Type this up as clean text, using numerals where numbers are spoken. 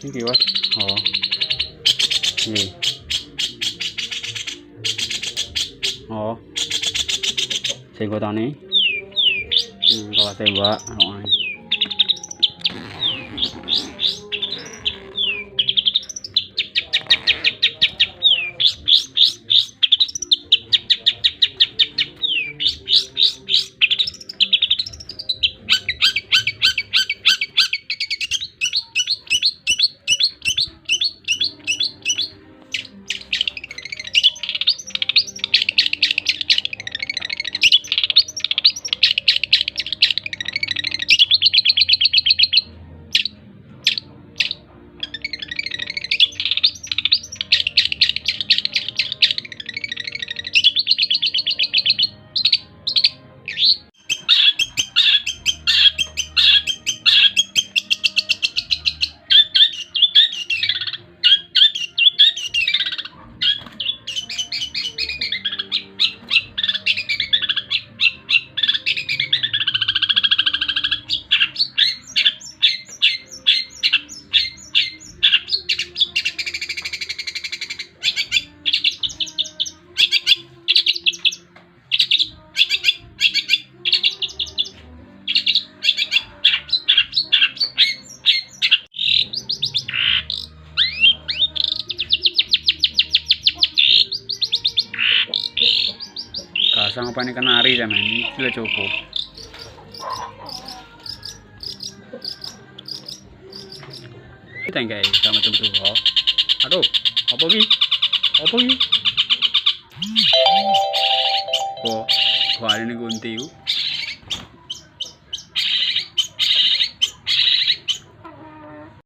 Iki Mas. Oh. Nih. Oh. Sing kotane. Kalau tembak. Oh. Kasang apa nih kenari zaman ini sudah cukup. Kita enggak sama tuh. Aduh, apa lagi? Apa lagi? Kok hari ini gunting?